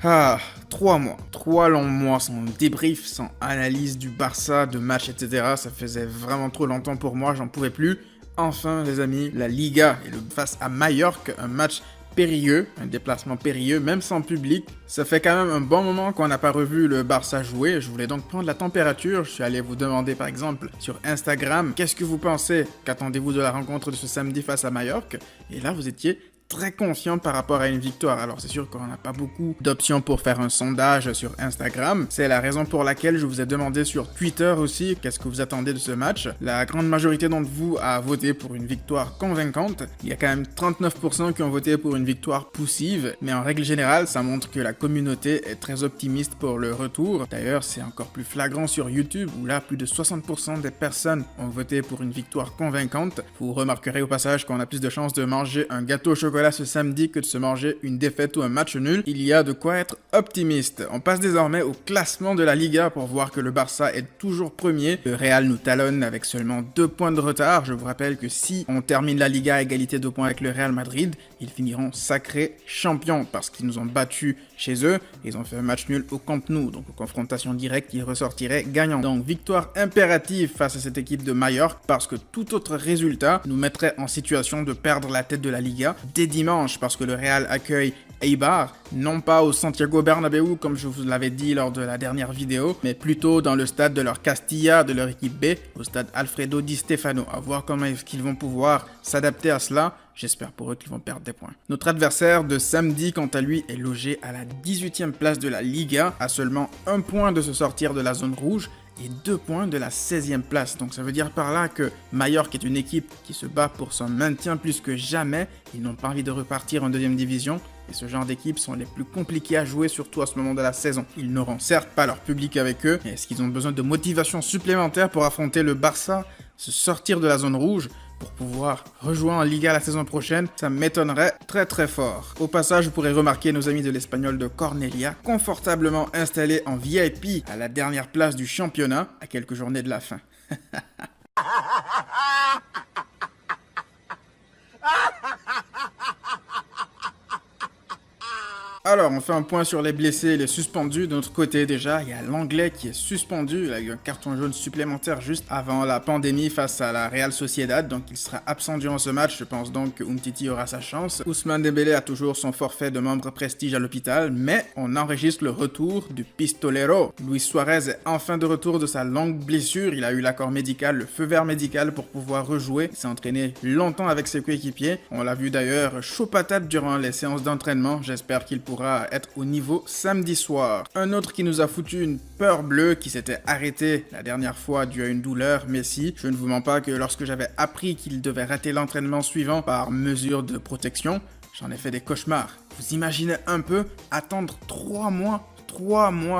Ah, 3 mois. 3 longs mois sans débrief, sans analyse du Barça, de match, etc. Ça faisait vraiment trop longtemps pour moi, j'en pouvais plus. Enfin, les amis, la Liga et le face à Majorque, un match périlleux, un déplacement périlleux, même sans public. Ça fait quand même un bon moment qu'on n'a pas revu le Barça jouer. Je voulais donc prendre la température. Je suis allé vous demander par exemple sur Instagram, qu'est-ce que vous pensez? Qu'attendez-vous de la rencontre de ce samedi face à Majorque? Et là, vous étiez très confiant par rapport à une victoire. Alors c'est sûr qu'on n'a pas beaucoup d'options pour faire un sondage sur Instagram. C'est la raison pour laquelle je vous ai demandé sur Twitter aussi qu'est-ce que vous attendez de ce match. La grande majorité d'entre vous a voté pour une victoire convaincante. Il y a quand même 39% qui ont voté pour une victoire poussive. Mais en règle générale, ça montre que la communauté est très optimiste pour le retour. D'ailleurs, c'est encore plus flagrant sur YouTube où là, plus de 60% des personnes ont voté pour une victoire convaincante. Vous remarquerez au passage qu'on a plus de chances de manger un gâteau au chocolat ce samedi que de se manger une défaite ou un match nul. Il y a de quoi être optimiste. On passe désormais au classement de la Liga pour voir que le Barça est toujours premier. Le Real nous talonne avec seulement 2 points de retard. Je vous rappelle que si on termine la Liga à égalité de points avec le Real Madrid, ils finiront sacrés champions parce qu'ils nous ont battus chez eux. Ils ont fait un match nul au Camp Nou, donc aux confrontations directes, ils ressortiraient gagnants. Donc victoire impérative face à cette équipe de Majorque parce que tout autre résultat nous mettrait en situation de perdre la tête de la Liga dès dimanche parce que le Real accueille Eibar, non pas au Santiago Bernabéu comme je vous l'avais dit lors de la dernière vidéo, mais plutôt dans le stade de leur Castilla, de leur équipe B, au stade Alfredo Di Stefano. À voir comment est-ce qu'ils vont pouvoir s'adapter à cela. J'espère pour eux qu'ils vont perdre des points. Notre adversaire de samedi, quant à lui, est logé à la 18e place de la Liga, à seulement 1 point de se sortir de la zone rouge et 2 points de la 16e place. Donc ça veut dire par là que Majorque est une équipe qui se bat pour son maintien plus que jamais. Ils n'ont pas envie de repartir en 2e division. Et ce genre d'équipes sont les plus compliquées à jouer, surtout à ce moment de la saison. Ils n'auront certes pas leur public avec eux, mais est-ce qu'ils ont besoin de motivation supplémentaire pour affronter le Barça, se sortir de la zone rouge pour pouvoir rejoindre en Liga la saison prochaine? Ça m'étonnerait très très fort. Au passage, vous pourrez remarquer nos amis de l'Espagnol de Cornelia, confortablement installés en VIP à la dernière place du championnat, à quelques journées de la fin. Alors, on fait un point sur les blessés et les suspendus. De notre côté, déjà, il y a l'Anglais qui est suspendu. Il a eu un carton jaune supplémentaire juste avant la pandémie face à la Real Sociedad. Donc, il sera absent durant ce match. Je pense donc que Umtiti aura sa chance. Ousmane Dembélé a toujours son forfait de membre prestige à l'hôpital. Mais on enregistre le retour du pistolero. Luis Suarez est enfin de retour de sa longue blessure. Il a eu l'accord médical, le feu vert médical pour pouvoir rejouer. Il s'est entraîné longtemps avec ses coéquipiers. On l'a vu d'ailleurs chaud patate durant les séances d'entraînement. J'espère qu'il pourra être au niveau samedi soir. Un autre qui nous a foutu une peur bleue, qui s'était arrêté la dernière fois dû à une douleur, Messi. Je ne vous mens pas que lorsque j'avais appris qu'il devait rater l'entraînement suivant par mesure de protection, j'en ai fait des cauchemars. Vous imaginez un peu attendre 3 mois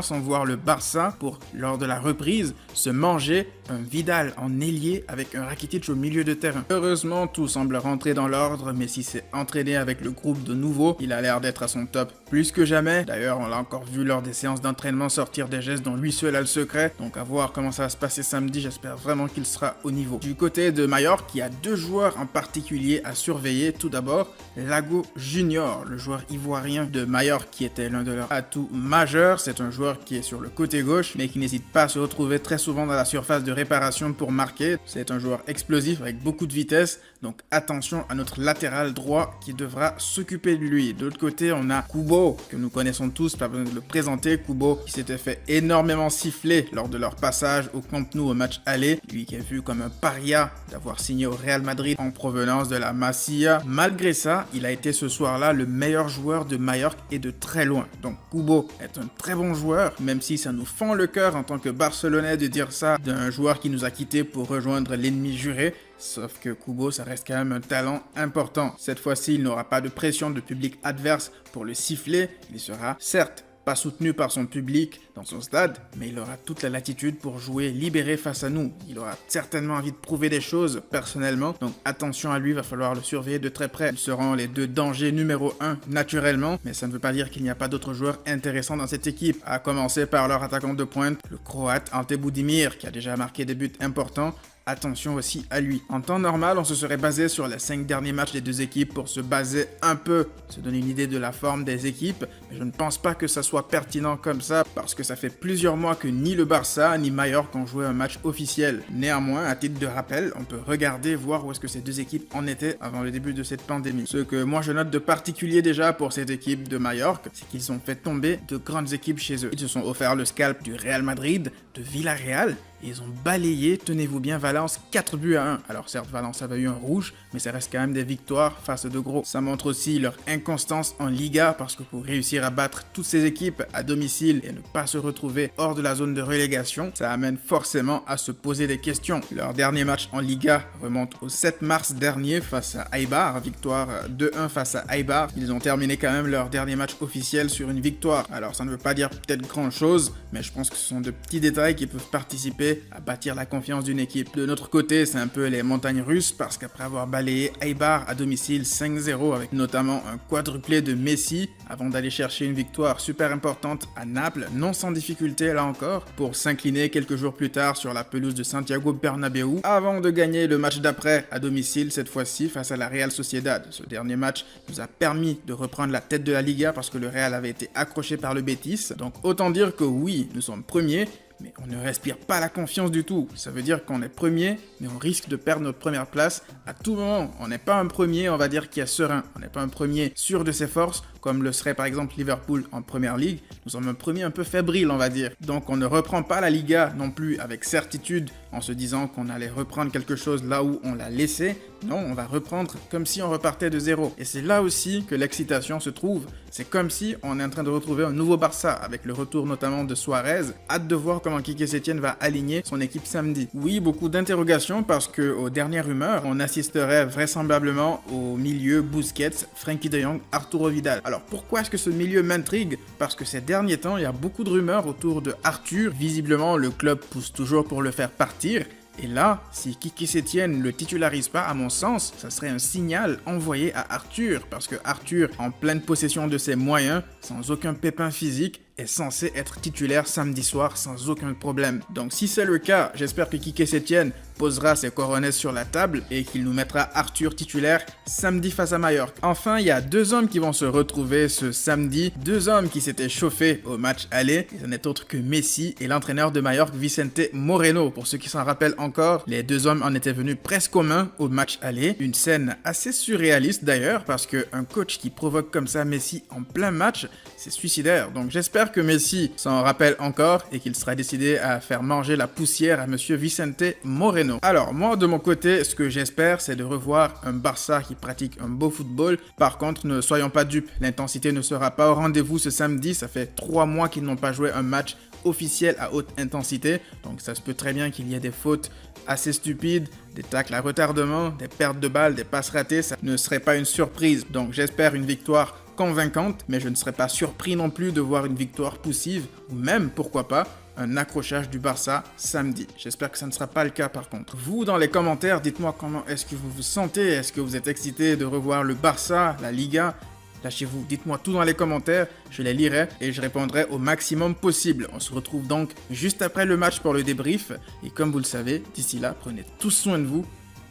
sans voir le Barça pour, lors de la reprise, se manger un Vidal en ailier avec un Rakitic au milieu de terrain. Heureusement, tout semble rentrer dans l'ordre, mais si c'est entraîné avec le groupe de nouveau, il a l'air d'être à son top plus que jamais. D'ailleurs, on l'a encore vu lors des séances d'entraînement sortir des gestes dont lui seul a le secret. Donc à voir comment ça va se passer samedi, j'espère vraiment qu'il sera au niveau. Du côté de Majorque, il y a 2 joueurs en particulier à surveiller. Tout d'abord, Lago Junior, le joueur ivoirien de Majorque qui était l'un de leurs atouts majeurs. C'est un joueur qui est sur le côté gauche, mais qui n'hésite pas à se retrouver très souvent dans la surface de réparation pour marquer. C'est un joueur explosif avec beaucoup de vitesse, donc attention à notre latéral droit qui devra s'occuper de lui. De l'autre côté, on a Kubo, que nous connaissons tous, pas besoin de le présenter. Kubo qui s'était fait énormément siffler lors de leur passage au Camp Nou au match aller. Lui qui est vu comme un paria d'avoir signé au Real Madrid en provenance de la Masia. Malgré ça, il a été ce soir-là le meilleur joueur de Majorque et de très loin. Donc Kubo est un très bon joueur, même si ça nous fend le cœur en tant que Barcelonais de dire ça d'un joueur qui nous a quittés pour rejoindre l'ennemi juré. Sauf que Kubo, ça reste quand même un talent important. Cette fois-ci, il n'aura pas de pression de public adverse pour le siffler. Il sera certes pas soutenu par son public dans son stade, mais il aura toute la latitude pour jouer libéré face à nous. Il aura certainement envie de prouver des choses personnellement, donc attention à lui, va falloir le surveiller de très près. Ils seront les deux dangers numéro 1 naturellement, mais ça ne veut pas dire qu'il n'y a pas d'autres joueurs intéressants dans cette équipe, à commencer par leur attaquant de pointe, le croate Ante Budimir, qui a déjà marqué des buts importants. Attention aussi à lui. En temps normal, on se serait basé sur les 5 derniers matchs des deux équipes pour se baser un peu, se donner une idée de la forme des équipes, mais je ne pense pas que ça soit pertinent comme ça, parce que ça fait plusieurs mois que ni le Barça ni Mallorca ont joué un match officiel. Néanmoins, à titre de rappel, on peut regarder, voir où est-ce que ces deux équipes en étaient avant le début de cette pandémie. Ce que moi je note de particulier déjà pour cette équipe de Mallorca, c'est qu'ils ont fait tomber de grandes équipes chez eux. Ils se sont offert le scalp du Real Madrid, de Villarreal, et ils ont balayé, tenez-vous bien, Valence 4 buts à 1. Alors certes, Valence avait eu un rouge, mais ça reste quand même des victoires face de gros. Ça montre aussi leur inconstance en Liga, parce que pour réussir à battre toutes ces équipes à domicile et ne pas se retrouver hors de la zone de relégation, ça amène forcément à se poser des questions. Leur dernier match en Liga remonte au 7 mars dernier face à Eibar, victoire 2-1 face à Eibar. Ils ont terminé quand même leur dernier match officiel sur une victoire. Alors ça ne veut pas dire peut-être grand chose, mais je pense que ce sont de petits détails qui peuvent participer à bâtir la confiance d'une équipe. De notre côté, c'est un peu les montagnes russes, parce qu'après avoir balayé Eibar à domicile 5-0 avec notamment un quadruplé de Messi, avant d'aller chercher une victoire super importante à Naples, non sans difficulté là encore, pour s'incliner quelques jours plus tard sur la pelouse de Santiago Bernabéu, avant de gagner le match d'après à domicile, cette fois-ci face à la Real Sociedad. Ce dernier match nous a permis de reprendre la tête de la Liga, parce que le Real avait été accroché par le Betis, donc autant dire que oui, nous sommes premiers, mais on ne respire pas la confiance du tout. Ça veut dire qu'on est premier, mais on risque de perdre notre première place à tout moment. On n'est pas un premier, on va dire, qui est serein. On n'est pas un premier sûr de ses forces, comme le serait par exemple Liverpool en Première Ligue. Nous sommes un premier un peu fébrile, on va dire. Donc on ne reprend pas la Liga non plus avec certitude, en se disant qu'on allait reprendre quelque chose là où on l'a laissé. Non, on va reprendre comme si on repartait de zéro. Et c'est là aussi que l'excitation se trouve. C'est comme si on est en train de retrouver un nouveau Barça, avec le retour notamment de Suarez. Hâte de voir comment Quique Setién va aligner son équipe samedi. Oui, beaucoup d'interrogations, parce que aux dernières rumeurs, on assisterait vraisemblablement au milieu Busquets, Frenkie de Jong, Arturo Vidal. Alors pourquoi est-ce que ce milieu m'intrigue? Parce que ces derniers temps, il y a beaucoup de rumeurs autour de Arthur. Visiblement, le club pousse toujours pour le faire partir. Et là, si Quique Setién ne le titularise pas, à mon sens, ça serait un signal envoyé à Arthur, parce que Arthur, en pleine possession de ses moyens, sans aucun pépin physique, est censé être titulaire samedi soir sans aucun problème. Donc si c'est le cas, j'espère que Quique Setién posera ses coronets sur la table et qu'il nous mettra Arthur titulaire samedi face à Mallorca. Enfin, il y a deux hommes qui vont se retrouver ce samedi, deux hommes qui s'étaient chauffés au match aller, et ce n'est autre que Messi et l'entraîneur de Mallorca, Vicente Moreno. Pour ceux qui s'en rappellent encore, les deux hommes en étaient venus presque aux mains au match aller. Une scène assez surréaliste d'ailleurs, parce qu'un coach qui provoque comme ça Messi en plein match, c'est suicidaire. Donc j'espère que Messi s'en rappelle encore et qu'il sera décidé à faire manger la poussière à monsieur Vicente Moreno. Alors moi de mon côté, ce que j'espère, c'est de revoir un Barça qui pratique un beau football. Par contre, ne soyons pas dupes, l'intensité ne sera pas au rendez-vous ce samedi. Ça fait 3 mois qu'ils n'ont pas joué un match officiel à haute intensité, donc ça se peut très bien qu'il y ait des fautes assez stupides, des tacles à retardement, des pertes de balles, des passes ratées. Ça ne serait pas une surprise. Donc j'espère une victoire convaincante, mais je ne serais pas surpris non plus de voir une victoire poussive, ou même, pourquoi pas, un accrochage du Barça samedi. J'espère que ça ne sera pas le cas par contre. Vous, dans les commentaires, dites-moi comment est-ce que vous vous sentez. Est-ce que vous êtes excité de revoir le Barça, la Liga? Lâchez-vous, dites-moi tout dans les commentaires, je les lirai et je répondrai au maximum possible. On se retrouve donc juste après le match pour le débrief. Et comme vous le savez, d'ici là, prenez tous soin de vous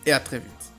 et à très vite.